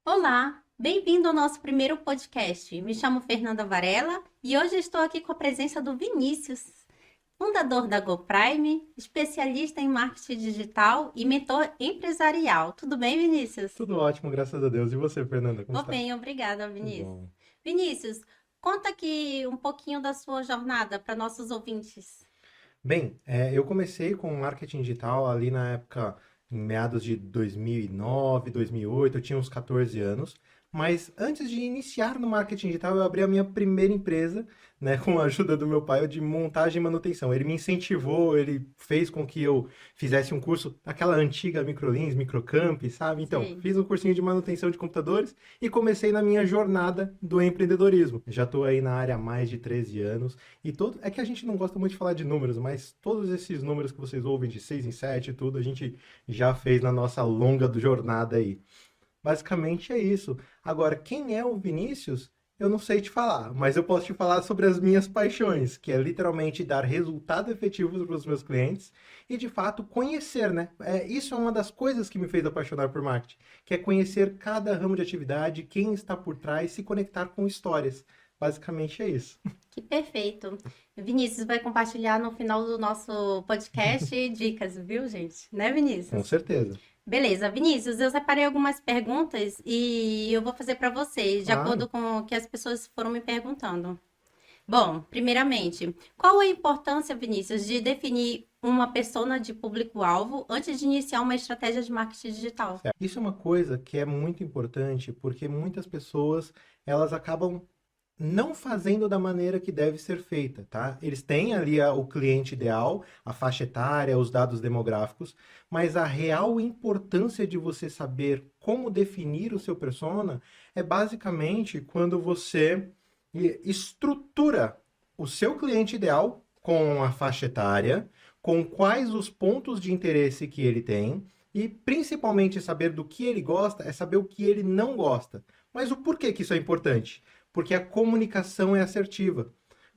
Olá, bem-vindo ao nosso primeiro podcast. Me chamo Fernanda Varela e hoje estou aqui com a presença do Vinícius, fundador da GoPrime, especialista em marketing digital e mentor empresarial. Tudo bem, Vinícius? Tudo ótimo, graças a Deus. E você, Fernanda, como Vou está? bem, obrigada, Que Vinícius. bom. Vinícius, conta aqui um pouquinho da sua jornada para nossos ouvintes. Bem, eu comecei com marketing digital ali na época, em meados de 2009, 2008, eu tinha uns 14 anos. Mas antes de iniciar no marketing digital, eu abri a minha primeira empresa, né, com a ajuda do meu pai, de montagem e manutenção. Ele me incentivou, ele fez com que eu fizesse um curso, aquela antiga Microlins, Microcamp, sabe? Então, Sim. fiz um cursinho de manutenção de computadores e comecei na minha jornada do empreendedorismo. Já estou aí na área há mais de 13 anos. E todo, é que a gente não gosta muito de falar de números, mas todos esses números que vocês ouvem de 6 em 7 e tudo, a gente já fez na nossa longa jornada aí. Basicamente é isso. Agora, quem é o Vinícius? Eu não sei te falar, mas eu posso te falar sobre as minhas paixões, que é literalmente dar resultados efetivos para os meus clientes e, de fato, conhecer, né? Isso é uma das coisas que me fez apaixonar por marketing, que é conhecer cada ramo de atividade, quem está por trás, se conectar com histórias. Basicamente é isso. Que perfeito. Vinícius vai compartilhar no final do nosso podcast dicas, viu, gente? Né, Com Vinícius? certeza. Beleza, Vinícius, eu separei algumas perguntas e eu vou fazer para vocês, de acordo Claro. com o que as pessoas foram me perguntando. Bom, primeiramente, qual a importância, Vinícius, de definir uma persona de público-alvo antes de iniciar uma estratégia de marketing digital? Certo. Isso é uma coisa que é muito importante, porque muitas pessoas, elas acabam não fazendo da maneira que deve ser feita, tá? Eles têm ali o cliente ideal, a faixa etária, os dados demográficos, mas a real importância de você saber como definir o seu persona é basicamente quando você estrutura o seu cliente ideal com a faixa etária, com quais os pontos de interesse que ele tem e principalmente saber do que ele gosta é saber o que ele não gosta. Mas o porquê que isso é importante? Porque a comunicação é assertiva.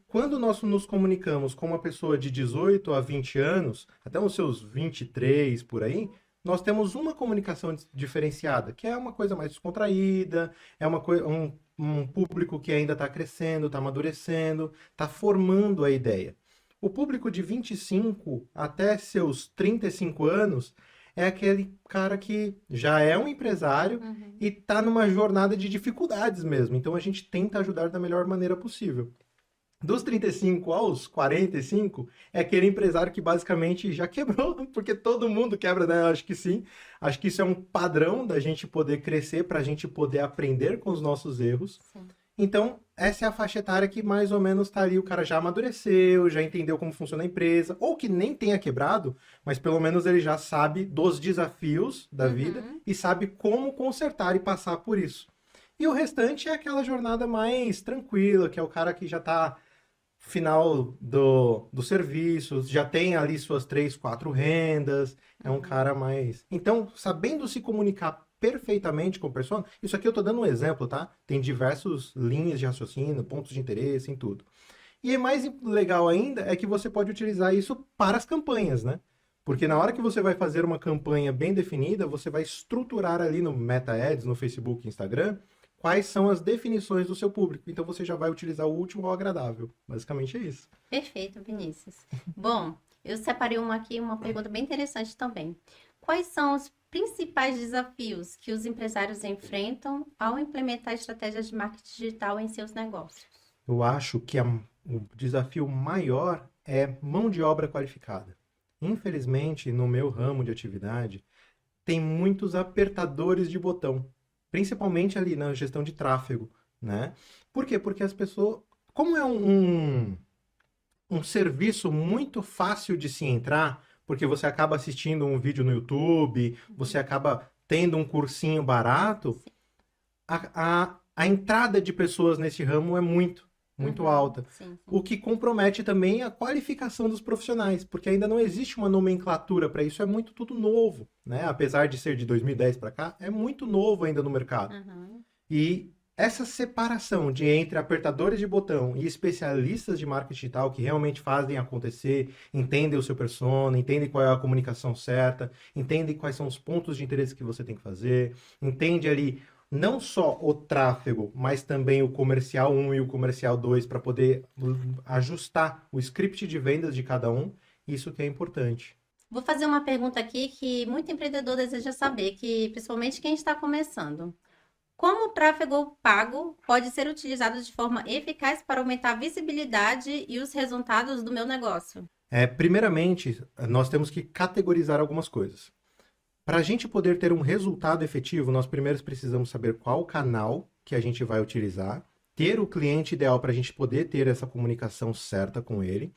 Quando nós nos comunicamos com uma pessoa de 18 a 20 anos, até os seus 23 por aí, nós temos uma comunicação diferenciada, que é uma coisa mais descontraída, é um público que ainda está crescendo, está amadurecendo, está formando a ideia. O público de 25 até seus 35 anos é aquele cara que já é um empresário Uhum. e está numa jornada de dificuldades mesmo. Então a gente tenta ajudar da melhor maneira possível. Dos 35 aos 45, é aquele empresário que basicamente já quebrou, porque todo mundo quebra, né? Eu acho que sim. Acho que isso é um padrão da gente poder crescer, para a gente poder aprender com os nossos erros. Sim. Então, essa é a faixa etária que mais ou menos tá ali, o cara já amadureceu, já entendeu como funciona a empresa, ou que nem tenha quebrado, mas pelo menos ele já sabe dos desafios da vida Uhum. e sabe como consertar e passar por isso. E o restante é aquela jornada mais tranquila, que é o cara que já tá final do serviço, já tem ali suas 3, 4 rendas, é um Uhum. cara mais. Então, sabendo se comunicar perfeitamente com o persona, isso aqui eu tô dando um exemplo, tá? Tem diversas linhas de raciocínio, pontos de interesse em tudo. E mais legal ainda é que você pode utilizar isso para as campanhas, né? Porque na hora que você vai fazer uma campanha bem definida, você vai estruturar ali no Meta Ads, no Facebook e Instagram, quais são as definições do seu público. Então você já vai utilizar o último ao agradável. Basicamente é isso. Perfeito, Vinícius. Bom, eu separei uma aqui, uma pergunta bem interessante também. Quais são os principais desafios que os empresários enfrentam ao implementar estratégias de marketing digital em seus negócios? Eu acho que o desafio maior é mão de obra qualificada. Infelizmente, no meu ramo de atividade, tem muitos apertadores de botão, principalmente ali na gestão de tráfego, né? Por quê? Porque as pessoas, como é um serviço muito fácil de se entrar, porque você acaba assistindo um vídeo no YouTube, você Uhum. acaba tendo um cursinho barato, Sim. a entrada de pessoas nesse ramo é muito Uhum. alta. Sim, O sim. que compromete também a qualificação dos profissionais, porque ainda não existe uma nomenclatura para isso, é muito tudo novo, né? Apesar de ser de 2010 para cá, é muito novo ainda no mercado. Uhum. E essa separação de entre apertadores de botão e especialistas de marketing digital que realmente fazem acontecer, entendem o seu persona, entendem qual é a comunicação certa, entendem quais são os pontos de interesse que você tem que fazer, entende ali não só o tráfego, mas também o comercial 1 e o comercial 2 para poder ajustar o script de vendas de cada um. Isso que é importante. Vou fazer uma pergunta aqui que muito empreendedor deseja saber, que principalmente quem está começando. Como o tráfego pago pode ser utilizado de forma eficaz para aumentar a visibilidade e os resultados do meu negócio? Primeiramente, nós temos que categorizar algumas coisas. Para a gente poder ter um resultado efetivo, nós primeiro precisamos saber qual canal que a gente vai utilizar, ter o cliente ideal para a gente poder ter essa comunicação certa com ele,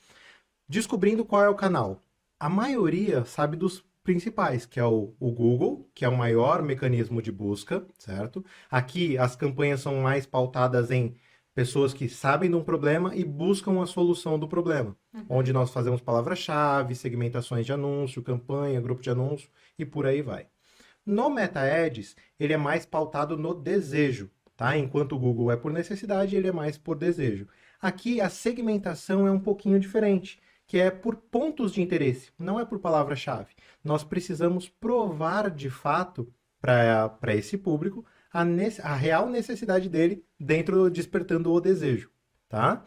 descobrindo qual é o canal. A maioria sabe dos principais, que é o Google, que é o maior mecanismo de busca, certo? Aqui as campanhas são mais pautadas em pessoas que sabem de um problema e buscam a solução do problema, onde nós fazemos palavra-chave, segmentações de anúncio, campanha, grupo de anúncio e por aí vai. No Meta Ads, ele é mais pautado no desejo, tá? Enquanto o Google é por necessidade, ele é mais por desejo. Aqui a segmentação é um pouquinho diferente, que é por pontos de interesse, não é por palavra-chave. Nós precisamos provar de fato para esse público a real necessidade dele dentro despertando o desejo, tá?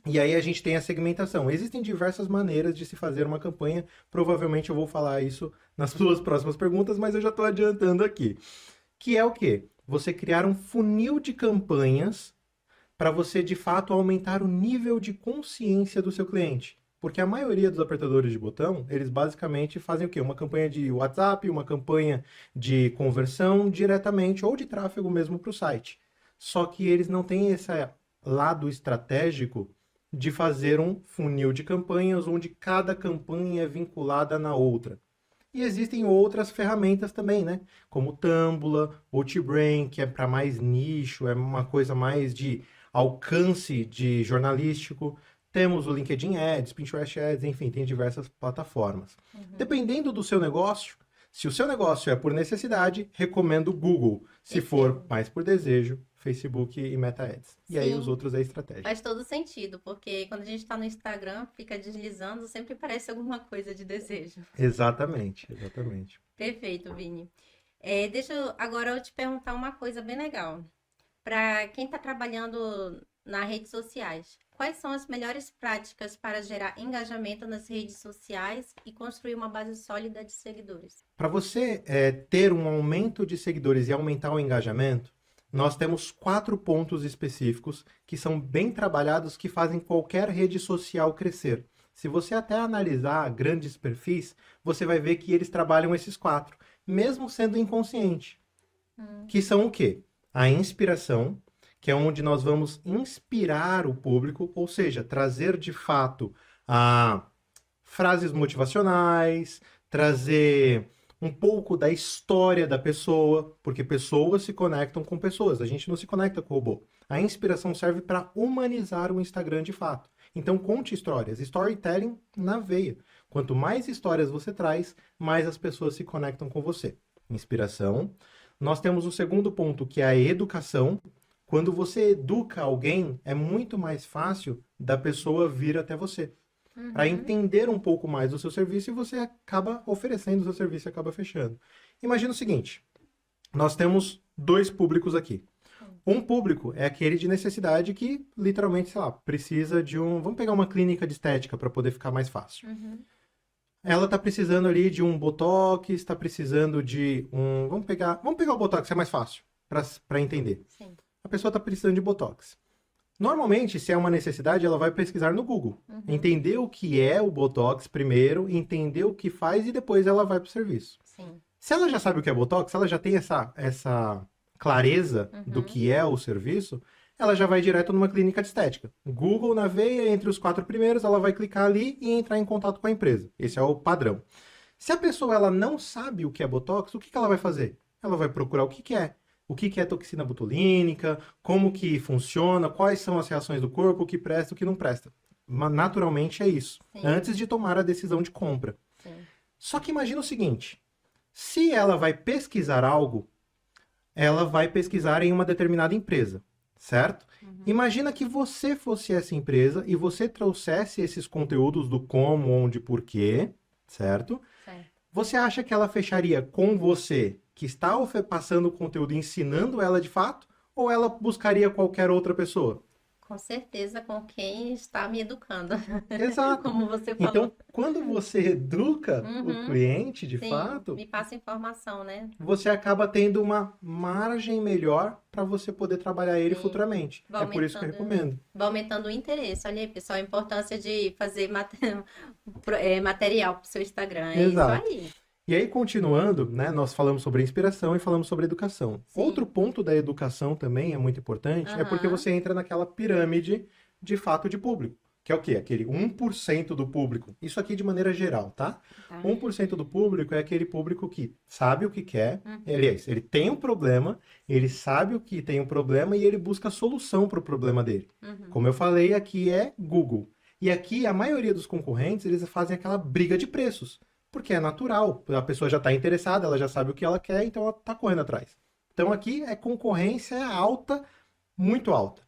E aí a gente tem a segmentação. Existem diversas maneiras de se fazer uma campanha. Provavelmente eu vou falar isso nas suas próximas perguntas, mas eu já estou adiantando aqui. Que é o quê? Você criar um funil de campanhas para você, de fato, aumentar o nível de consciência do seu cliente. Porque a maioria dos apertadores de botão, eles basicamente fazem o quê? Uma campanha de WhatsApp, uma campanha de conversão diretamente ou de tráfego mesmo para o site. Só que eles não têm esse lado estratégico de fazer um funil de campanhas onde cada campanha é vinculada na outra. E existem outras ferramentas também, né? Como Tumblr, Outbrain, que é para mais nicho, é uma coisa mais de alcance de jornalístico. Temos o LinkedIn Ads, Pinterest Ads, enfim, tem diversas plataformas. Dependendo do seu negócio, se o seu negócio é por necessidade, recomendo o Google. Se for mais por desejo, Facebook e Meta Ads. E aí os outros é estratégia. Faz todo sentido, porque quando a gente está no Instagram, fica deslizando, sempre parece alguma coisa de desejo. Exatamente, exatamente. Perfeito, Vini. Agora eu te perguntar uma coisa bem legal. Para quem está trabalhando nas redes sociais, quais são as melhores práticas para gerar engajamento nas redes sociais e construir uma base sólida de seguidores? Para você ter um aumento de seguidores e aumentar o engajamento, nós temos 4 pontos específicos que são bem trabalhados, que fazem qualquer rede social crescer. Se você até analisar grandes perfis, você vai ver que eles trabalham esses 4, mesmo sendo inconsciente. Que são o quê? A inspiração, que é onde nós vamos inspirar o público, ou seja, trazer de fato frases motivacionais, trazer um pouco da história da pessoa, porque pessoas se conectam com pessoas, a gente não se conecta com o robô. A inspiração serve para humanizar o Instagram de fato. Então conte histórias, storytelling na veia. Quanto mais histórias você traz, mais as pessoas se conectam com você. Inspiração. Nós temos o segundo ponto, que é a educação. Quando você educa alguém, é muito mais fácil da pessoa vir até você. Para entender um pouco mais do seu serviço, e você acaba oferecendo o seu serviço e acaba fechando. Imagina o seguinte, nós temos 2 públicos aqui. Um público é aquele de necessidade que, literalmente, sei lá, precisa de vamos pegar uma clínica de estética para poder ficar mais fácil. Ela está precisando ali de um botox, está precisando de Vamos pegar o botox, é mais fácil para entender. Sim. A pessoa está precisando de botox. Normalmente, se é uma necessidade, ela vai pesquisar no Google. Entender o que é o botox primeiro, entender o que faz e depois ela vai para o serviço. Sim. Se ela já sabe o que é botox, ela já tem essa clareza do que é o serviço, ela já vai direto numa clínica de estética. Google na veia, entre os 4 primeiros, ela vai clicar ali e entrar em contato com a empresa. Esse é o padrão. Se a pessoa ela não sabe o que é botox, o que ela vai fazer? Ela vai procurar o que é. O que é toxina botulínica, como que funciona, quais são as reações do corpo, o que presta, o que não presta. Naturalmente é isso. Sim. Antes de tomar a decisão de compra. Sim. Só que imagina o seguinte, se ela vai pesquisar algo, ela vai pesquisar em uma determinada empresa, certo? Imagina que você fosse essa empresa e você trouxesse esses conteúdos do como, onde, porquê, certo? Certo. Você acha que ela fecharia com você, que está passando o conteúdo e ensinando ela de fato, ou ela buscaria qualquer outra pessoa? Com certeza com quem está me educando, Exato. como você Então, falou. quando você educa o Uhum, cliente de sim, fato, me passa informação, né? você acaba tendo uma margem melhor para você poder trabalhar ele Sim, futuramente. vai É por isso que eu aumentando, recomendo. vai aumentando o interesse. Olha aí, pessoal, a importância de fazer material para o seu Instagram. É isso Exato. aí. E aí, continuando, né, nós falamos sobre inspiração e falamos sobre educação. Outro Sim. ponto da educação também é muito importante, é porque Aham. você entra naquela pirâmide de fato de público, que é o quê? Aquele 1% do público. Isso aqui de maneira geral, tá? Tá. 1% do público é aquele público que sabe o que quer, Uhum. aliás, ele tem um problema, ele sabe o que tem um problema e ele busca a solução para o problema dele. Uhum. Como eu falei, aqui é Google. E aqui a maioria dos concorrentes, eles fazem aquela briga de preços. Porque é natural, a pessoa já está interessada, ela já sabe o que ela quer, então ela está correndo atrás. Então aqui é concorrência alta, muito alta.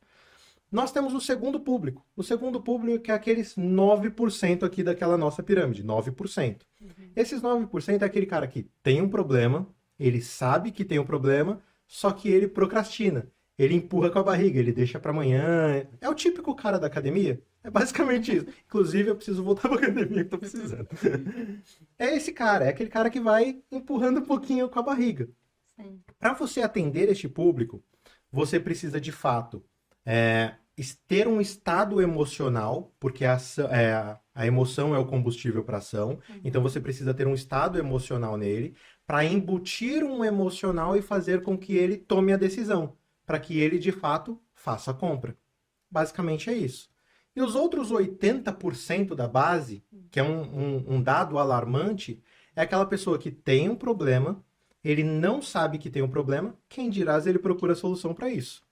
Nós temos o segundo público. O segundo público é aqueles 9% aqui daquela nossa pirâmide, 9%. Esses 9% é aquele cara que tem um problema, ele sabe que tem um problema, só que ele procrastina. Ele empurra com a barriga, ele deixa para amanhã. É o típico cara da academia. É basicamente isso. Inclusive, eu preciso voltar para academia, que tô precisando. É esse cara, é aquele cara que vai empurrando um pouquinho com a barriga. Sim. Para você atender este público, você precisa de fato ter um estado emocional, porque a emoção é o combustível para a ação. Então você precisa ter um estado emocional nele para embutir um emocional e fazer com que ele tome a decisão, para que ele de fato faça a compra. Basicamente é isso. E os outros 80% da base, que é um dado alarmante, é aquela pessoa que tem um problema, ele não sabe que tem um problema, quem dirá se ele procura solução para isso.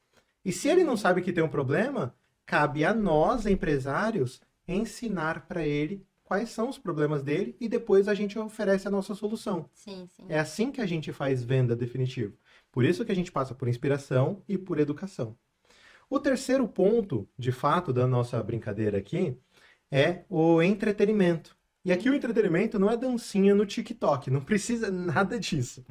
E se ele não sabe que tem um problema, cabe a nós, empresários, ensinar para ele quais são os problemas dele e depois a gente oferece a nossa solução. Sim, sim. É assim que a gente faz venda definitiva. Por isso que a gente passa por inspiração e por educação. O terceiro ponto, de fato, da nossa brincadeira aqui, é o entretenimento. E aqui o entretenimento não é dancinha no TikTok, não precisa nada disso.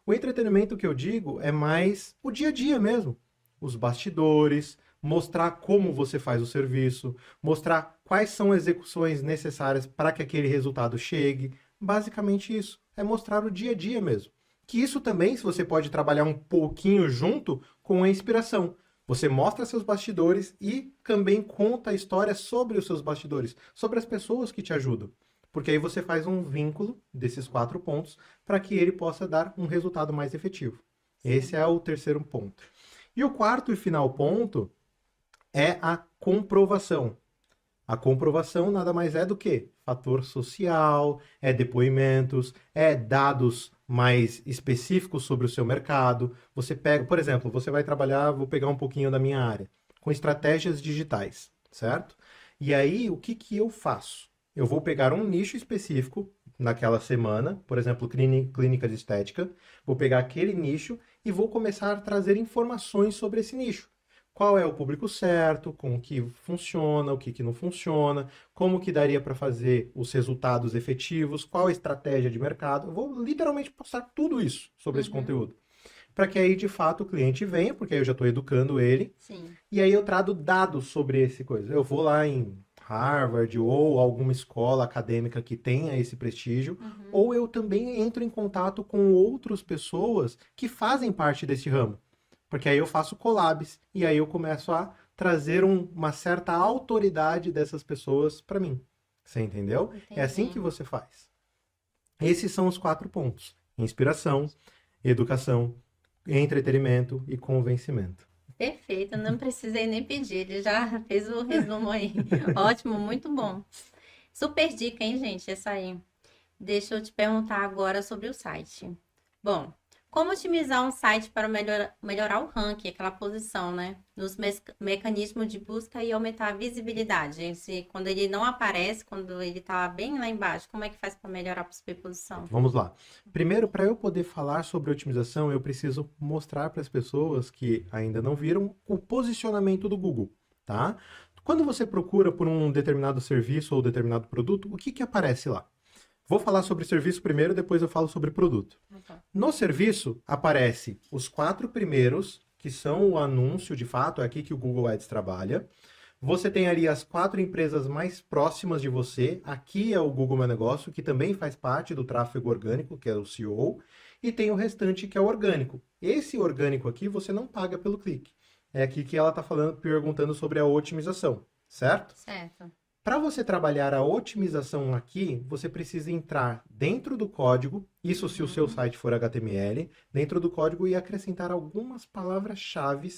O entretenimento que eu digo é mais o dia a dia mesmo. Os bastidores, mostrar como você faz o serviço, mostrar quais são as execuções necessárias para que aquele resultado chegue. Basicamente isso, é mostrar o dia a dia mesmo. Que isso também, se você pode trabalhar um pouquinho junto com a inspiração. Você mostra seus bastidores e também conta a história sobre os seus bastidores, sobre as pessoas que te ajudam. Porque aí você faz um vínculo desses 4 pontos para que ele possa dar um resultado mais efetivo. Esse é o terceiro ponto. E o quarto e final ponto é a comprovação. A comprovação nada mais é do que fator social, é depoimentos, é dados mais específicos sobre o seu mercado. Você pega, por exemplo, você vai trabalhar, vou pegar um pouquinho da minha área, com estratégias digitais, certo? E aí, o que que eu faço? Eu vou pegar um nicho específico naquela semana, por exemplo, clínica de estética, vou pegar aquele nicho e vou começar a trazer informações sobre esse nicho. Qual é o público certo, como que funciona, o que que não funciona, como que daria para fazer os resultados efetivos, qual a estratégia de mercado. Eu vou literalmente postar tudo isso sobre esse conteúdo. Para que aí, de fato, o cliente venha, porque aí eu já estou educando ele. Sim. E aí eu trago dados sobre esse coisa. Eu vou lá em Harvard ou alguma escola acadêmica que tenha esse prestígio, ou eu também entro em contato com outras pessoas que fazem parte desse ramo. Porque aí eu faço collabs e aí eu começo a trazer uma certa autoridade dessas pessoas para mim. Você entendeu? É assim Entendi. que você faz. Esses são os 4 pontos: inspiração, educação, entretenimento e convencimento. Perfeito, não precisei nem pedir, ele já fez o resumo aí. Ótimo, muito bom. Super dica, hein, gente? Essa aí. Deixa eu te perguntar agora sobre o site. Bom, como otimizar um site para melhorar o ranking, aquela posição, né? Nos mecanismos de busca e aumentar a visibilidade. Quando ele não aparece, quando ele está bem lá embaixo, como é que faz para melhorar a sua posição? Vamos lá. Primeiro, para eu poder falar sobre otimização, eu preciso mostrar para as pessoas que ainda não viram o posicionamento do Google, tá? Quando você procura por um determinado serviço ou determinado produto, o que que aparece lá? Vou falar sobre serviço primeiro, depois eu falo sobre produto. No serviço, aparece os 4 primeiros, que são o anúncio, de fato, é aqui que o Google Ads trabalha. Você tem ali as 4 empresas mais próximas de você. Aqui é o Google Meu Negócio, que também faz parte do tráfego orgânico, que é o SEO. E tem o restante, que é o orgânico. Esse orgânico aqui, você não paga pelo clique. É aqui que ela está perguntando sobre a otimização, certo? Certo. Para você trabalhar a otimização aqui, você precisa entrar dentro do código, isso se o seu site for HTML, dentro do código e acrescentar algumas palavras-chave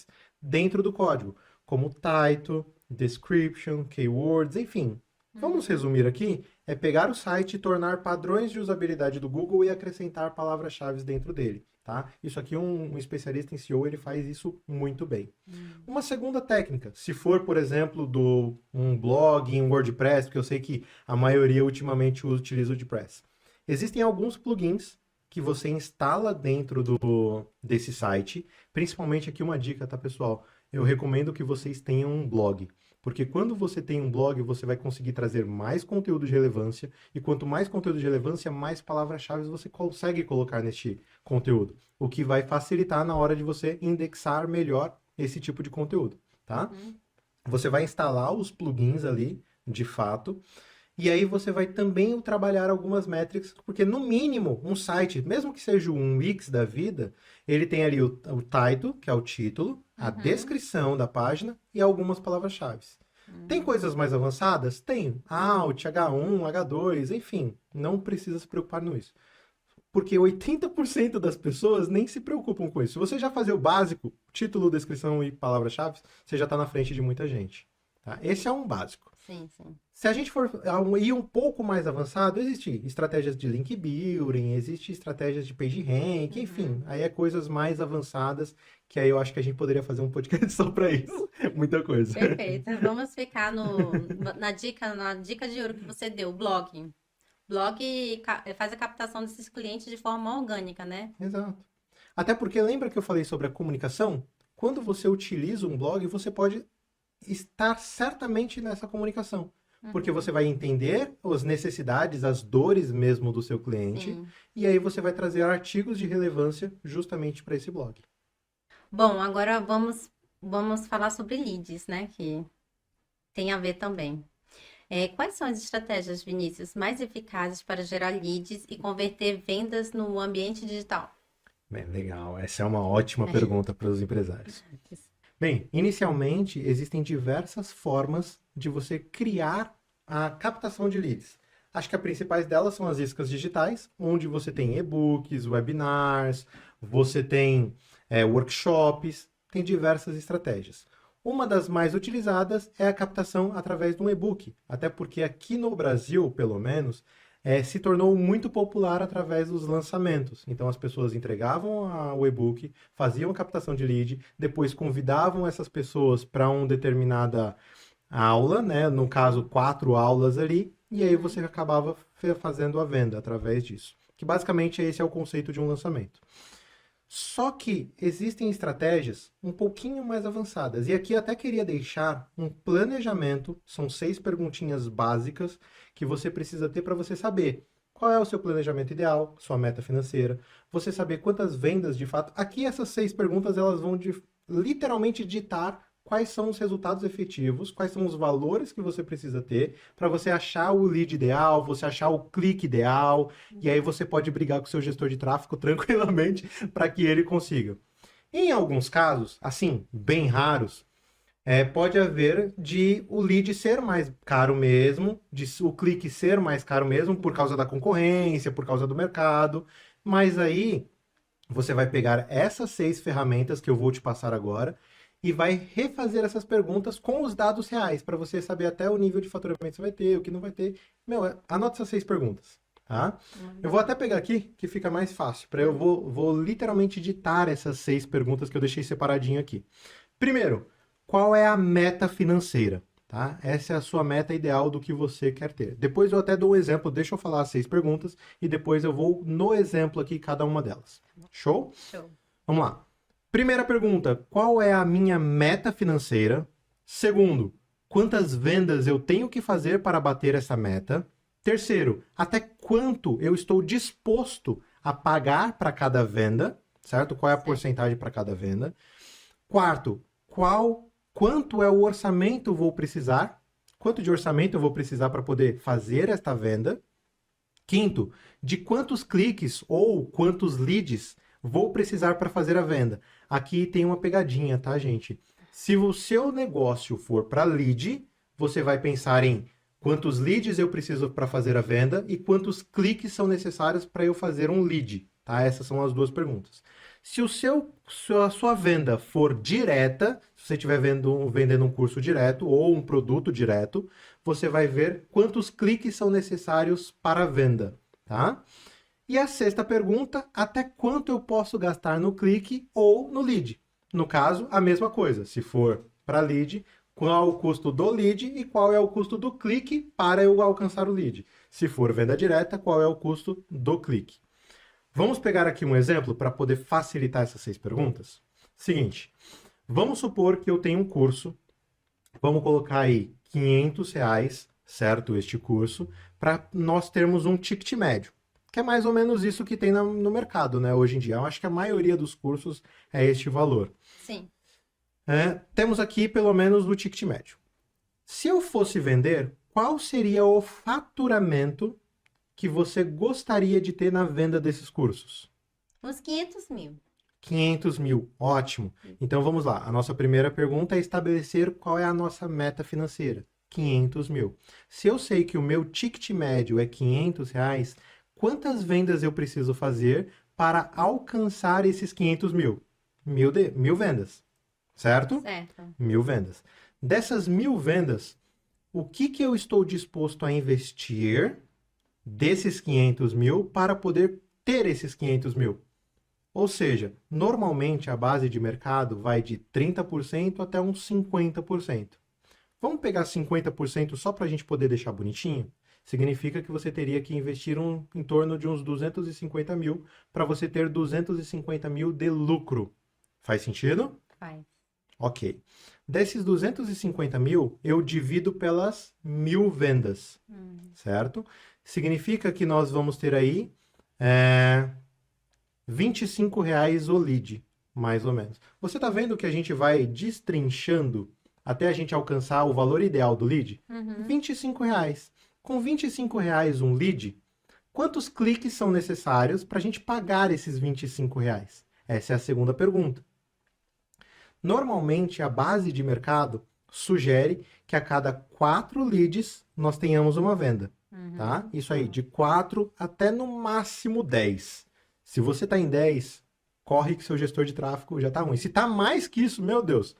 dentro do código, como title, description, keywords, enfim. Vamos resumir aqui, é pegar o site e tornar padrões de usabilidade do Google e acrescentar palavras-chave dentro dele, tá? Isso aqui, um especialista em SEO, ele faz isso muito bem. Uma segunda técnica, se for, por exemplo, um blog em WordPress, porque eu sei que a maioria ultimamente utiliza o WordPress. Existem alguns plugins que você instala dentro desse site, principalmente aqui uma dica, tá, pessoal? Eu recomendo que vocês tenham um blog. Porque quando você tem um blog, você vai conseguir trazer mais conteúdo de relevância. E quanto mais conteúdo de relevância, mais palavras-chave você consegue colocar neste conteúdo. O que vai facilitar na hora de você indexar melhor esse tipo de conteúdo, tá? Você vai instalar os plugins ali, de fato. E aí você vai também trabalhar algumas métricas, porque no mínimo, um site, mesmo que seja um Wix da vida, ele tem ali o title, que é o título, a descrição da página e algumas palavras-chave. Tem coisas mais avançadas? Tem. Alt, H1, H2, enfim. Não precisa se preocupar com isso. Porque 80% das pessoas nem se preocupam com isso. Se você já fazer o básico, título, descrição e palavras-chave, você já está na frente de muita gente. Tá? Esse é um básico. Sim, sim. Se a gente for ir um pouco mais avançado, existem estratégias de link building, existem estratégias de page rank, enfim, aí é coisas mais avançadas que aí eu acho que a gente poderia fazer um podcast só para isso. Muita coisa. Perfeito. Vamos ficar na dica de ouro que você deu, blog. Blog faz a captação desses clientes de forma orgânica, né? Exato. Até porque lembra que eu falei sobre a comunicação? Quando você utiliza um blog, você pode estar certamente nessa comunicação. Porque você vai entender as necessidades, as dores mesmo do seu cliente. Sim. E aí você vai trazer artigos de relevância justamente para esse blog. Bom, agora vamos falar sobre leads, né? Que tem a ver também. Quais são as estratégias, Vinícius, mais eficazes para gerar leads e converter vendas no ambiente digital? Bem, legal. Essa é uma ótima pergunta para os empresários. Bem, inicialmente, existem diversas formas de você criar a captação de leads. Acho que as principais delas são as iscas digitais, onde você tem e-books, webinars, você tem workshops, tem diversas estratégias. Uma das mais utilizadas é a captação através de um e-book, até porque aqui no Brasil, pelo menos, se tornou muito popular através dos lançamentos. Então, as pessoas entregavam o e-book, faziam a captação de lead, depois convidavam essas pessoas para uma determinada aula, né? No caso, 4 aulas ali, e aí você acabava fazendo a venda através disso. Que basicamente esse é o conceito de um lançamento. Só que existem estratégias um pouquinho mais avançadas. E aqui até queria deixar um planejamento, são 6 perguntinhas básicas que você precisa ter para você saber qual é o seu planejamento ideal, sua meta financeira, você saber quantas vendas de fato. Aqui essas 6 perguntas elas vão literalmente ditar quais são os resultados efetivos, quais são os valores que você precisa ter para você achar o lead ideal, você achar o clique ideal, e aí você pode brigar com o seu gestor de tráfego tranquilamente para que ele consiga. Em alguns casos, assim, bem raros, pode haver de o lead ser mais caro mesmo, de o clique ser mais caro mesmo por causa da concorrência, por causa do mercado, mas aí você vai pegar essas 6 ferramentas que eu vou te passar agora e vai refazer essas perguntas com os dados reais, para você saber até o nível de faturamento que você vai ter, o que não vai ter. Anota essas 6 perguntas, tá? Eu vou até pegar aqui, que fica mais fácil. Eu vou literalmente ditar essas 6 perguntas que eu deixei separadinho aqui. Primeiro, qual é a meta financeira? Tá? Essa é a sua meta ideal do que você quer ter. Depois eu até dou um exemplo, deixa eu falar as 6 perguntas, e depois eu vou no exemplo aqui, cada uma delas. Show? Show. Vamos lá. Primeira pergunta, qual é a minha meta financeira? Segundo, quantas vendas eu tenho que fazer para bater essa meta? Terceiro, até quanto eu estou disposto a pagar para cada venda, certo? Qual é a porcentagem para cada venda? Quarto, quanto é o orçamento eu vou precisar? Quanto de orçamento eu vou precisar para poder fazer esta venda? Quinto, de quantos cliques ou quantos leads vou precisar para fazer a venda? Aqui tem uma pegadinha, tá, gente? Se o seu negócio for para lead, você vai pensar em quantos leads eu preciso para fazer a venda e quantos cliques são necessários para eu fazer um lead, tá? Essas são as duas perguntas. Se a sua venda for direta, se você estiver vendendo um curso direto ou um produto direto, você vai ver quantos cliques são necessários para a venda, tá? E a sexta pergunta, até quanto eu posso gastar no clique ou no lead? No caso, a mesma coisa. Se for para lead, qual é o custo do lead e qual é o custo do clique para eu alcançar o lead? Se for venda direta, qual é o custo do clique? Vamos pegar aqui um exemplo para poder facilitar essas 6 perguntas? Seguinte, vamos supor que eu tenho um curso, vamos colocar aí R$ 500, certo? Este curso, para nós termos um ticket médio, que é mais ou menos isso que tem no mercado, né? Hoje em dia. Eu acho que a maioria dos cursos é este valor. Sim. Temos aqui pelo menos o ticket médio. Se eu fosse vender, qual seria o faturamento que você gostaria de ter na venda desses cursos? Uns 500 mil. 500 mil, ótimo. Então vamos lá. A nossa primeira pergunta é estabelecer qual é a nossa meta financeira. 500 mil. Se eu sei que o meu ticket médio é R$ 500, quantas vendas eu preciso fazer para alcançar esses 500 mil? Mil vendas, certo? Certo. 1000 vendas. Dessas 1000 vendas, o que eu estou disposto a investir desses 500 mil para poder ter esses 500 mil? Ou seja, normalmente a base de mercado vai de 30% até uns 50%. Vamos pegar 50% só para a gente poder deixar bonitinho? Significa que você teria que investir em torno de uns 250 mil para você ter 250 mil de lucro. Faz sentido? Faz. Ok. Desses 250 mil, eu divido pelas 1000 vendas, certo? Significa que nós vamos ter aí R$ 25 o lead, mais ou menos. Você está vendo que a gente vai destrinchando até a gente alcançar o valor ideal do lead? Uhum. R$ 25. Com R$ 25 um lead, quantos cliques são necessários para a gente pagar esses R$ 25? Essa é a segunda pergunta. Normalmente, a base de mercado sugere que a cada 4 leads nós tenhamos uma venda. Tá? Isso aí, de 4 até no máximo 10. Se você está em 10, corre que seu gestor de tráfego já está ruim. Se está mais que isso, meu Deus,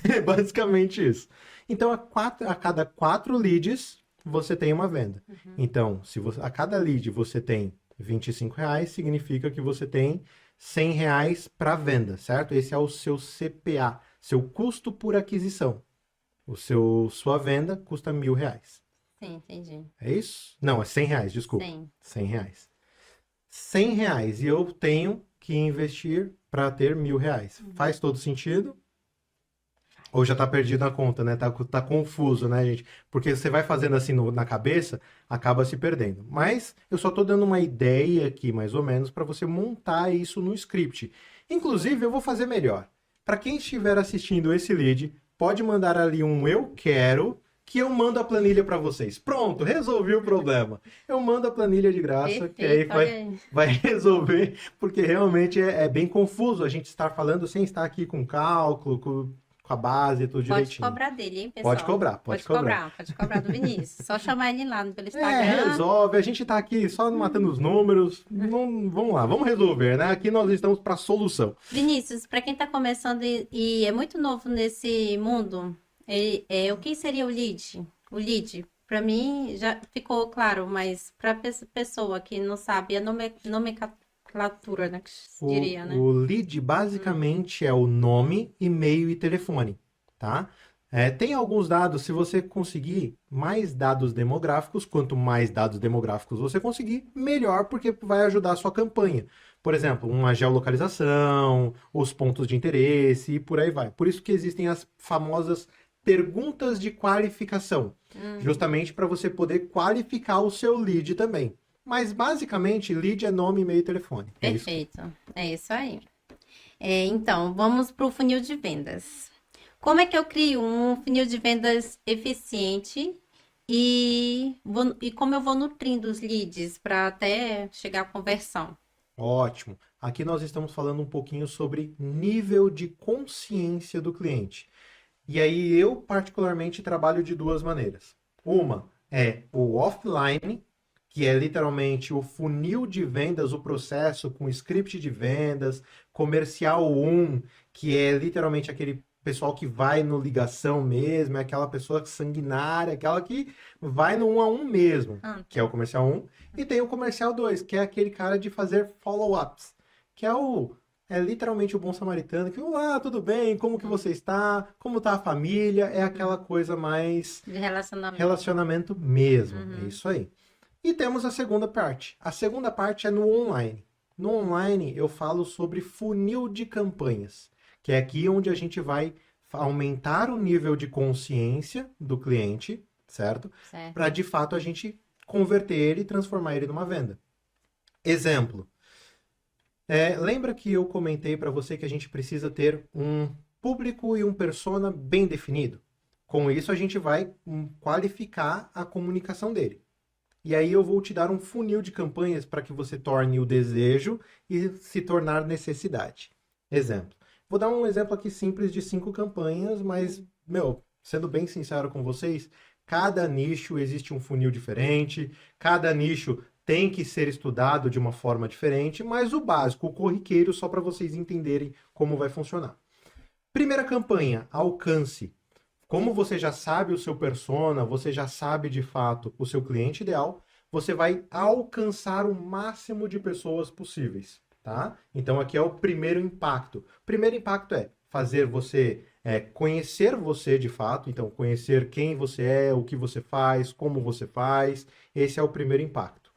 é basicamente isso. Então, a cada 4 leads, você tem uma venda. Então, se a cada lead você tem R$ 25, significa que você tem R$ 100 para venda, certo? Esse é o seu CPA, seu custo por aquisição. Sua venda custa R$ 1.000. Sim, entendi. É isso? Não, é R$ 100, desculpa. 100. R$ 100. R$ 100 e eu tenho que investir para ter R$ 1.000. Faz todo sentido? Ou já tá perdido na conta, né? Tá confuso, né, gente? Porque você vai fazendo assim na cabeça, acaba se perdendo. Mas eu só tô dando uma ideia aqui, mais ou menos, para você montar isso no script. Inclusive, eu vou fazer melhor. Para quem estiver assistindo esse lead, pode mandar ali um eu quero, que eu mando a planilha para vocês. Pronto, resolvi o problema. Eu mando a planilha de graça, Perfeito, que aí vai resolver, porque realmente é bem confuso a gente estar falando sem estar aqui com cálculo, com a base e tudo direitinho. Pode cobrar dele, hein, pessoal? Pode cobrar. Pode cobrar do Vinícius. Só chamar ele lá pelo Instagram. Resolve. A gente tá aqui só matando os números. Não, vamos lá, vamos resolver, né? Aqui nós estamos para solução. Vinícius, para quem tá começando e é muito novo nesse mundo, o que seria o lead? O lead, para mim, já ficou claro, mas para pessoa que não sabe a nomenclatura, né, que se diria, né? O lead basicamente é o nome, e-mail e telefone, tá? Tem alguns dados, se você conseguir mais dados demográficos, quanto mais dados demográficos você conseguir, melhor, porque vai ajudar a sua campanha. Por exemplo, uma geolocalização, os pontos de interesse e por aí vai. Por isso que existem as famosas perguntas de qualificação, justamente para você poder qualificar o seu lead também. Mas basicamente, lead é nome, e-mail e telefone. É isso. Perfeito. É isso aí. Então, vamos para o funil de vendas. Como é que eu crio um funil de vendas eficiente e como eu vou nutrindo os leads para até chegar à conversão? Ótimo. Aqui nós estamos falando um pouquinho sobre nível de consciência do cliente. E aí eu particularmente trabalho de duas maneiras. Uma é o offline, que é literalmente o funil de vendas, o processo com script de vendas, comercial 1, que é literalmente aquele pessoal que vai no ligação mesmo, é aquela pessoa sanguinária, aquela que vai no 1 a 1 mesmo, que é o comercial 1. E tem o comercial 2, que é aquele cara de fazer follow-ups, que é literalmente o bom samaritano, que, olá, tudo bem? Como que você está? Como está a família? É aquela coisa mais De relacionamento. relacionamento mesmo, é isso aí. E temos a segunda parte. A segunda parte é no online. No online eu falo sobre funil de campanhas, que é aqui onde a gente vai aumentar o nível de consciência do cliente, certo? Para de fato a gente converter ele e transformar ele numa venda. Exemplo. Lembra que eu comentei para você que a gente precisa ter um público e um persona bem definido? Com isso a gente vai qualificar a comunicação dele. E aí eu vou te dar um funil de campanhas para que você torne o desejo e se tornar necessidade. Exemplo. Vou dar um exemplo aqui simples de 5 campanhas, mas, sendo bem sincero com vocês, cada nicho existe um funil diferente, cada nicho tem que ser estudado de uma forma diferente, mas o básico, o corriqueiro, só para vocês entenderem como vai funcionar. Primeira campanha, alcance. Como você já sabe o seu persona, você já sabe de fato o seu cliente ideal, você vai alcançar o máximo de pessoas possíveis, tá? Então aqui é o primeiro impacto. O primeiro impacto é fazer você conhecer você de fato, então conhecer quem você é, o que você faz, como você faz. Esse é o primeiro impacto.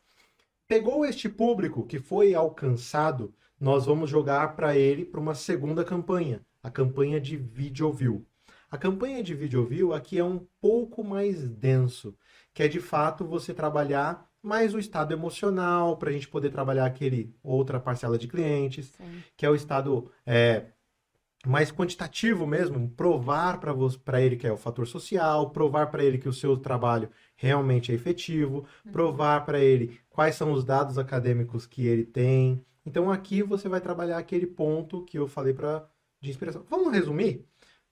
Pegou este público que foi alcançado, nós vamos jogar para ele para uma segunda campanha, a campanha de video view. A campanha de video view aqui é um pouco mais denso, que é de fato você trabalhar mais o estado emocional, para a gente poder trabalhar aquele outra parcela de clientes, que é o estado mais quantitativo mesmo, provar para ele que é o fator social, provar para ele que o seu trabalho realmente é efetivo, provar para ele quais são os dados acadêmicos que ele tem. Então aqui você vai trabalhar aquele ponto que eu falei de inspiração. Vamos resumir?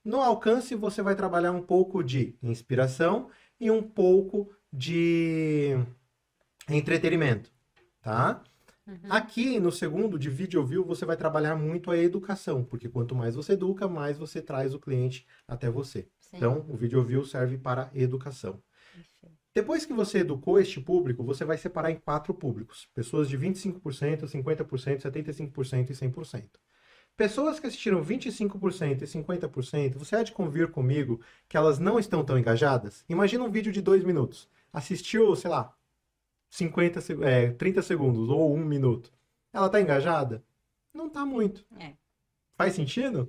No alcance, você vai trabalhar um pouco de inspiração e um pouco de entretenimento, tá? Aqui, no segundo, de video view, você vai trabalhar muito a educação, porque quanto mais você educa, mais você traz o cliente até você. Sim. Então, o video view serve para educação. Perfeito. Depois que você educou este público, você vai separar em 4 públicos. Pessoas de 25%, 50%, 75% e 100%. Pessoas que assistiram 25% e 50%, você há de convir comigo que elas não estão tão engajadas? Imagina um vídeo de 2 minutos. Assistiu, sei lá, 30 segundos ou 1 minuto. Ela está engajada? Não está muito. Faz sentido?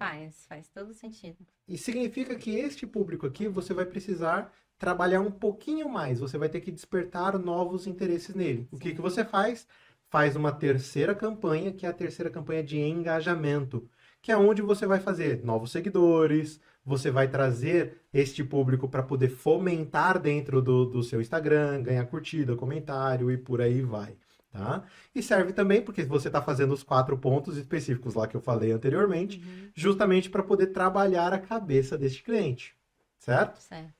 Faz todo sentido. E significa que este público aqui você vai precisar trabalhar um pouquinho mais. Você vai ter que despertar novos interesses nele. O que você faz? Faz uma terceira campanha, que é a terceira campanha de engajamento, que é onde você vai fazer novos seguidores, você vai trazer este público para poder fomentar dentro do seu Instagram, ganhar curtida, comentário e por aí vai, tá? E serve também porque você está fazendo os 4 pontos específicos lá que eu falei anteriormente, justamente para poder trabalhar a cabeça deste cliente, certo? Certo.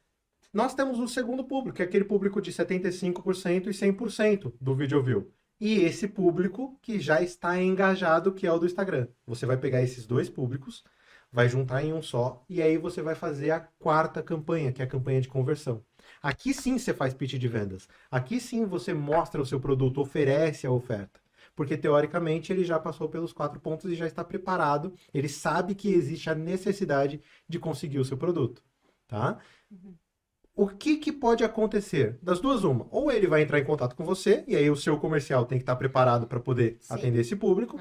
Nós temos um segundo público, que é aquele público de 75% e 100% do video view. E esse público que já está engajado, que é o do Instagram. Você vai pegar esses 2 públicos, vai juntar em um só, e aí você vai fazer a 4ª campanha, que é a campanha de conversão. Aqui sim você faz pitch de vendas. Aqui sim você mostra o seu produto, oferece a oferta. Porque, teoricamente, ele já passou pelos 4 pontos e já está preparado. Ele sabe que existe a necessidade de conseguir o seu produto, tá? O que pode acontecer? Das duas, uma. Ou ele vai entrar em contato com você, e aí o seu comercial tem que estar preparado para poder atender esse público.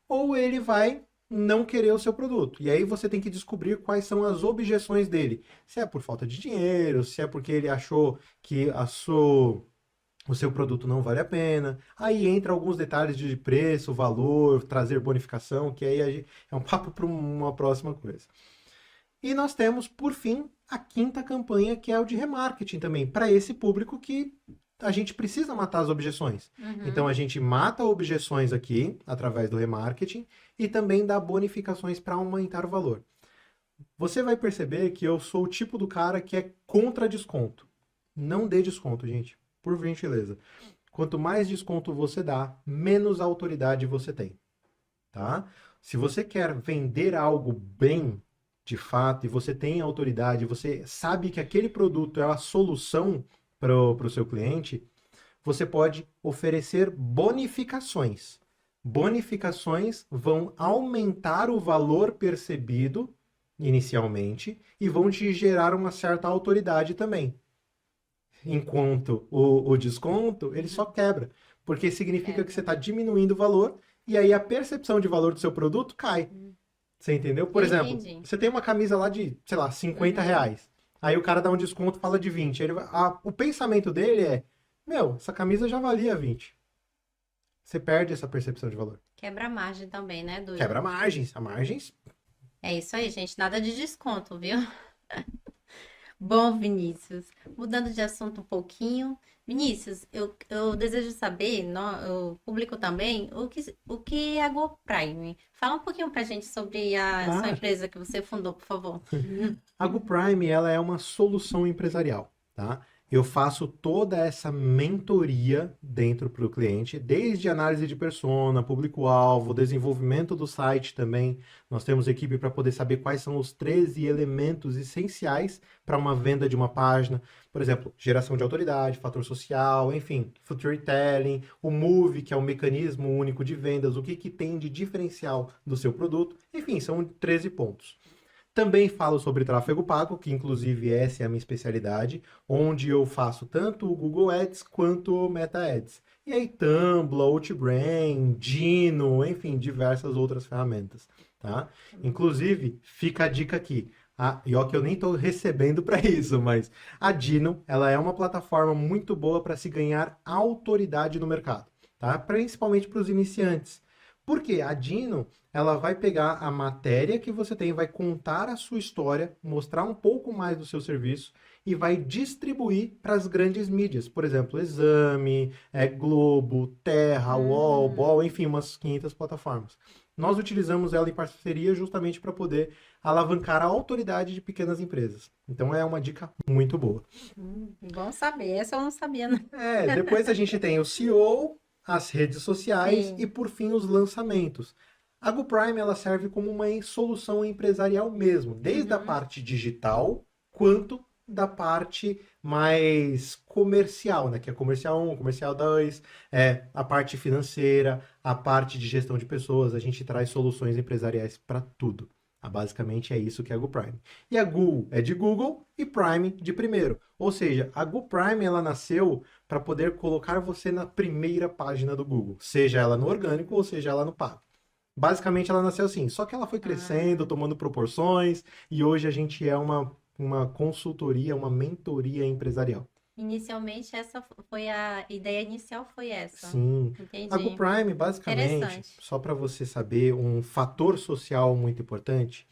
Ou ele vai não querer o seu produto. E aí você tem que descobrir quais são as objeções dele. Se é por falta de dinheiro, se é porque ele achou que o seu produto não vale a pena. Aí entra alguns detalhes de preço, valor, trazer bonificação, que aí é um papo para uma próxima coisa. E nós temos, por fim, a quinta campanha, que é o de remarketing também, para esse público que a gente precisa matar as objeções. Então a gente mata objeções aqui, através do remarketing, e também dá bonificações para aumentar o valor. Você vai perceber que eu sou o tipo do cara que é contra desconto. Não dê desconto, gente, por gentileza. Quanto mais desconto você dá, menos autoridade você tem, tá? Se você quer vender algo bem, de fato, e você tem autoridade, você sabe que aquele produto é a solução para o seu cliente, você pode oferecer bonificações. Bonificações vão aumentar o valor percebido inicialmente e vão te gerar uma certa autoridade também. Enquanto o desconto, ele só quebra, porque significa que você está diminuindo o valor e aí a percepção de valor do seu produto cai. Você entendeu? Por exemplo, você tem uma camisa lá de, sei lá, 50 reais. Aí o cara dá um desconto e fala de 20. O pensamento dele é, meu, essa camisa já valia 20. Você perde essa percepção de valor. Quebra a margem também, né? Quebra margens. A margens... É isso aí, gente. Nada de desconto, viu? Bom, Vinícius, mudando de assunto um pouquinho. Vinícius, eu desejo saber, o público também, o que é a GoPrime. Fala um pouquinho pra gente sobre a sua empresa que você fundou, por favor. A GoPrime, ela é uma solução empresarial, tá? Eu faço toda essa mentoria dentro para o cliente, desde análise de persona, público-alvo, desenvolvimento do site também. Nós temos equipe para poder saber quais são os 13 elementos essenciais para uma venda de uma página. Por exemplo, geração de autoridade, fator social, enfim, storytelling, o Move, que é o mecanismo único de vendas, o que tem de diferencial do seu produto. Enfim, são 13 pontos. Também falo sobre tráfego pago, que inclusive essa é a minha especialidade, onde eu faço tanto o Google Ads quanto o Meta Ads. E aí Tumblr, Outbrain, Dino, enfim, diversas outras ferramentas, tá? Inclusive, fica a dica aqui. E ó que eu nem estou recebendo para isso, mas a Dino, ela é uma plataforma muito boa para se ganhar autoridade no mercado, tá? Principalmente para os iniciantes. Porque a Dino, ela vai pegar a matéria que você tem, vai contar a sua história, mostrar um pouco mais do seu serviço e vai distribuir para as grandes mídias. Por exemplo, Exame, Globo, Terra, UOL, BOL, enfim, umas 500 plataformas. Nós utilizamos ela em parceria justamente para poder alavancar a autoridade de pequenas empresas. Então é uma dica muito boa. Bom saber, essa eu não sabia, né? Depois a gente tem o SEO, as redes sociais e, por fim, os lançamentos. A GoPrime, ela serve como uma solução empresarial mesmo, desde a parte digital, quanto da parte mais comercial, né? Que é comercial 1, comercial 2, a parte financeira, a parte de gestão de pessoas. A gente traz soluções empresariais para tudo. Basicamente é isso que é a GoPrime. E a Go é de Google e Prime de primeiro. Ou seja, a GoPrime ela nasceu para poder colocar você na primeira página do Google, seja ela no orgânico ou seja ela no pago. Basicamente ela nasceu assim, só que ela foi crescendo, tomando proporções e hoje a gente é uma consultoria, uma mentoria empresarial. Inicialmente, essa foi a ideia inicial, foi essa. Sim. Entendi. A GoPrime, basicamente, só para você saber, um fator social muito importante,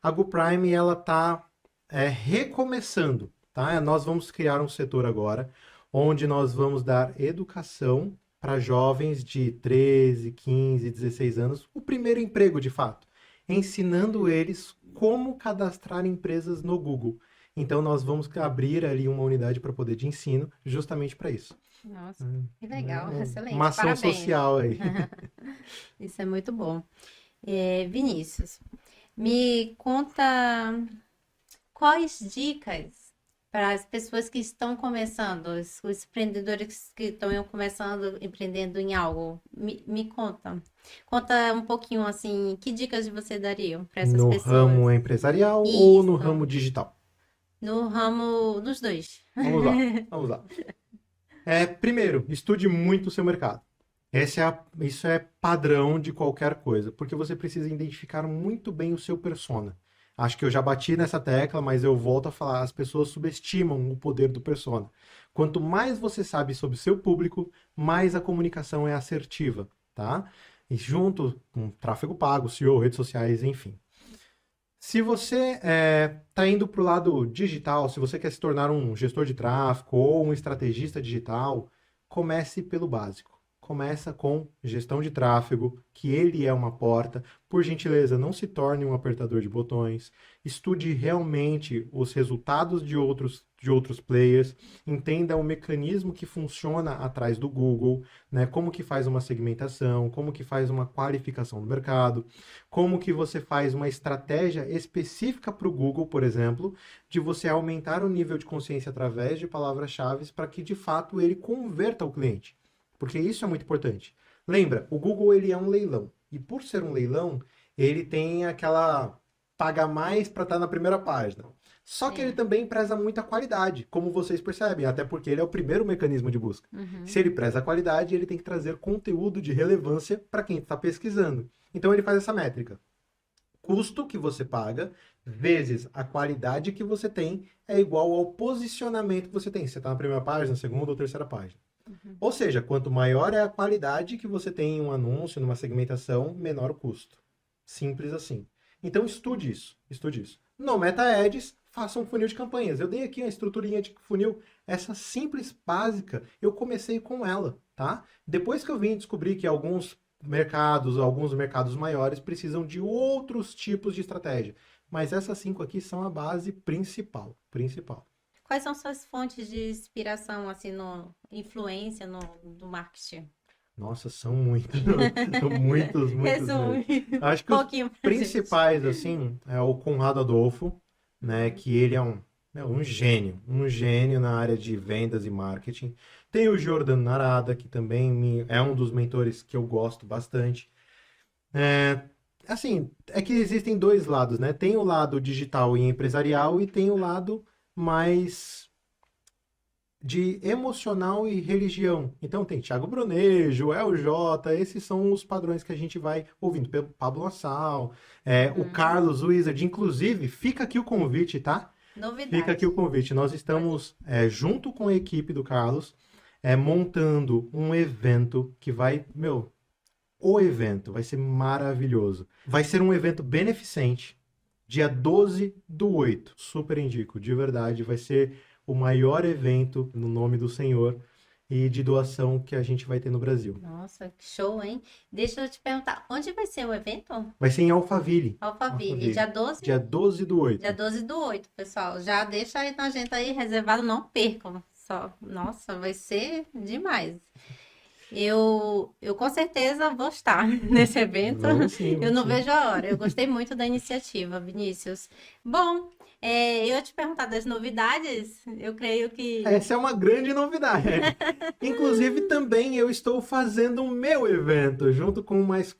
a GoPrime, ela está recomeçando, tá? Nós vamos criar um setor agora, onde nós vamos dar educação para jovens de 13, 15, 16 anos, o primeiro emprego, de fato, ensinando eles como cadastrar empresas no Google. Então, nós vamos abrir ali uma unidade para poder de ensino, justamente para isso. Nossa, que legal, excelente. Uma ação social aí. Isso é muito bom. Vinícius, me conta quais dicas para as pessoas que estão começando, os empreendedores que estão começando, empreendendo em algo. Me conta. Conta um pouquinho, assim, que dicas você daria para essas pessoas? No ramo empresarial ou no ramo digital? No ramo dos dois. Vamos lá. Primeiro, estude muito o seu mercado. Isso é padrão de qualquer coisa, porque você precisa identificar muito bem o seu persona. Acho que eu já bati nessa tecla, mas eu volto a falar, as pessoas subestimam o poder do persona. Quanto mais você sabe sobre o seu público, mais a comunicação é assertiva, tá? E junto com tráfego pago, SEO, redes sociais, enfim. Se você está indo para o lado digital, se você quer se tornar um gestor de tráfego ou um estrategista digital, comece pelo básico. Começa com gestão de tráfego, que ele é uma porta. Por gentileza, não se torne um apertador de botões. Estude realmente os resultados de outros players. Entenda o mecanismo que funciona atrás do Google, né? Como que faz uma segmentação, como que faz uma qualificação do mercado, como que você faz uma estratégia específica para o Google, por exemplo, de você aumentar o nível de consciência através de palavras-chave para que, de fato, ele converta o cliente. Porque isso é muito importante. Lembra, o Google ele é um leilão. E por ser um leilão, ele tem aquela paga mais para estar na primeira página. Só que ele também preza muita qualidade, como vocês percebem, até porque ele é o primeiro mecanismo de busca. Se ele preza a qualidade, ele tem que trazer conteúdo de relevância para quem está pesquisando. Então ele faz essa métrica. Custo que você paga vezes a qualidade que você tem é igual ao posicionamento que você tem. Você está na primeira página, segunda ou terceira página. Ou seja, quanto maior é a qualidade que você tem em um anúncio, numa segmentação, menor o custo. Simples assim. Então estude isso. Estude isso. No Meta Ads, faça um funil de campanhas. Eu dei aqui a estruturinha de funil. Essa simples, básica, eu comecei com ela, tá? Depois que eu vim descobrir que alguns mercados maiores precisam de outros tipos de estratégia. Mas essas 5 aqui são a base principal. Quais são suas fontes de inspiração, assim, influência no marketing? Nossa, são muitos. São muitos. Resume. Acho que os principais, assim, é o Conrado Adolfo, né? Que ele é um gênio na área de vendas e marketing. Tem o Giordano Narada, que também é um dos mentores que eu gosto bastante. Assim, é que existem 2 lados, né? Tem o lado digital e empresarial e tem o lado mais de emocional e religião. Então tem Thiago Brunet, Joel J, esses são os padrões que a gente vai ouvindo. Pablo Assal, o Carlos Wizard, inclusive, fica aqui o convite, tá? Novidade. Fica aqui o convite. Nós estamos, junto com a equipe do Carlos, montando um evento que vai, o evento vai ser maravilhoso. Vai ser um evento beneficente, dia 12/8. Super indico, de verdade. Vai ser o maior evento no nome do Senhor e de doação que a gente vai ter no Brasil. Nossa, que show, hein? Deixa eu te perguntar, onde vai ser o evento? Vai ser em Alphaville. Alphaville, dia 12? Dia 12/8. Dia 12/8, pessoal. Já deixa aí na agenda aí reservado, não percam. Nossa, vai ser demais. Eu com certeza vou estar nesse evento. Vamos sim, Eu não sim. vejo a hora. Eu gostei muito da iniciativa, Vinícius. Bom, eu ia te perguntar das novidades. Eu creio que... Essa é uma grande novidade. Inclusive, também eu estou fazendo o meu evento, junto com mais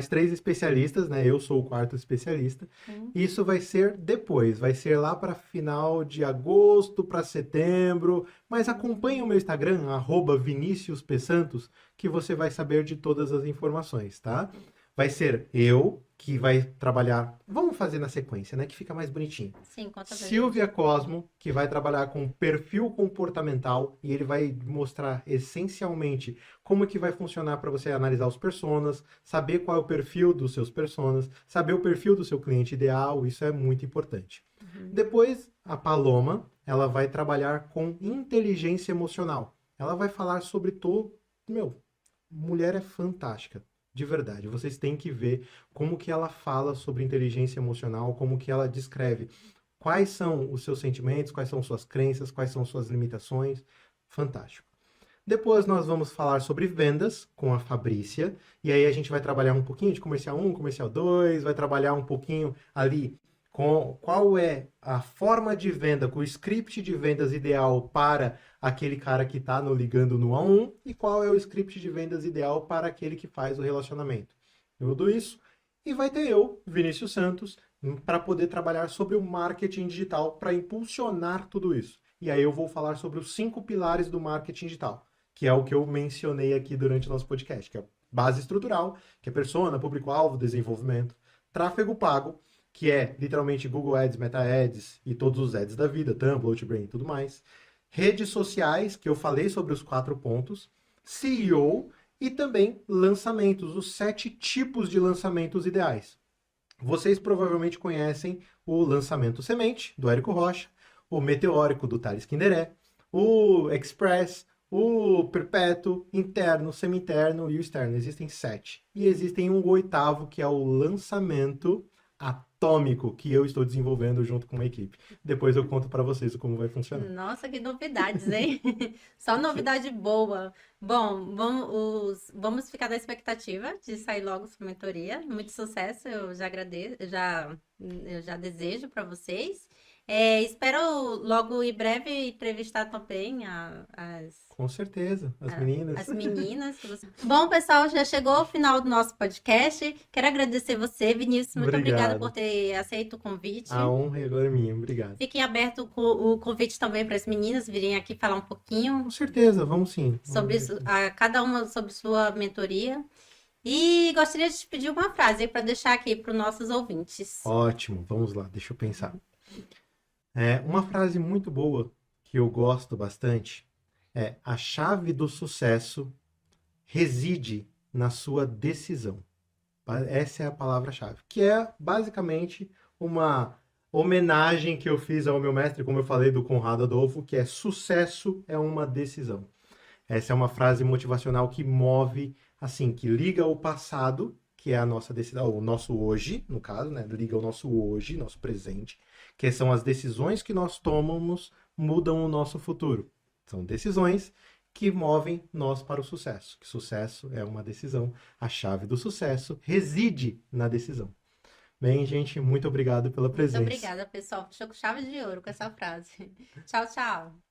3 especialistas, né? Eu sou o 4º especialista. Isso vai ser depois, vai ser lá para final de agosto, para setembro. Mas acompanhe o meu Instagram, @ViniciusPSantos, que você vai saber de todas as informações, tá? Vai ser eu que vai trabalhar... Vamos fazer na sequência, né? Que fica mais bonitinho. Sim, conta pra gente. Silvia Cosmo, que vai trabalhar com perfil comportamental e ele vai mostrar essencialmente como que vai funcionar para você analisar os personas, saber qual é o perfil dos seus personas, saber o perfil do seu cliente ideal, isso é muito importante. Depois, a Paloma, ela vai trabalhar com inteligência emocional. Ela vai falar sobre mulher é fantástica. De verdade, vocês têm que ver como que ela fala sobre inteligência emocional, como que ela descreve quais são os seus sentimentos, quais são suas crenças, quais são suas limitações. Fantástico. Depois nós vamos falar sobre vendas com a Fabrícia, e aí a gente vai trabalhar um pouquinho de comercial 1, comercial 2, vai trabalhar um pouquinho ali com qual é a forma de venda, com o script de vendas ideal para aquele cara que está ligando no A1 e qual é o script de vendas ideal para aquele que faz o relacionamento. Tudo isso. E vai ter eu, Vinícius Santos, para poder trabalhar sobre o marketing digital para impulsionar tudo isso. E aí eu vou falar sobre os 5 pilares do marketing digital. que é o que eu mencionei aqui durante o nosso podcast, que é base estrutural, que é persona, público-alvo, desenvolvimento. Tráfego pago, que é literalmente Google Ads, Meta Ads e todos os ads da vida, Tumblr, Outbrain e tudo mais. Redes sociais, que eu falei sobre os 4 pontos. CEO e também lançamentos, os 7 tipos de lançamentos ideais. Vocês provavelmente conhecem o lançamento semente, do Érico Rocha, o meteórico, do Thales Kinderé, o Express, o perpétuo, interno, semi-interno e o externo. Existem 7. E existem um 8º, que é o lançamento atômico, que eu estou desenvolvendo junto com uma equipe. Depois eu conto para vocês como vai funcionar. Nossa, que novidades, hein? Só novidade boa. Bom, vamos ficar na expectativa de sair logo sua mentoria. Muito sucesso, eu já agradeço, eu já desejo para vocês. Espero logo em breve entrevistar também Com certeza, as meninas. as meninas. Bom, pessoal, já chegou ao final do nosso podcast. Quero agradecer você, Vinícius. Muito obrigada por ter aceito o convite. A honra é minha, obrigado. Fiquem aberto com o convite também para as meninas virem aqui falar um pouquinho. Com certeza, vamos sim. Sobre cada uma sobre sua mentoria. E gostaria de te pedir uma frase para deixar aqui para os nossos ouvintes. Ótimo, vamos lá, deixa eu pensar. Uma frase muito boa que eu gosto bastante é: a chave do sucesso reside na sua decisão. Essa é a palavra-chave, que é basicamente uma homenagem que eu fiz ao meu mestre, como eu falei, do Conrado Adolfo, que é: sucesso é uma decisão. Essa é uma frase motivacional que move, assim, que liga o passado, que é a nossa decisão, o nosso hoje, no caso, né? Liga o nosso hoje, nosso presente, que são as decisões que nós tomamos, mudam o nosso futuro. São decisões que movem nós para o sucesso. Que sucesso é uma decisão. A chave do sucesso reside na decisão. Bem, gente, muito obrigado pela presença. Muito obrigada, pessoal. Fechou com chave de ouro com essa frase. Tchau, tchau.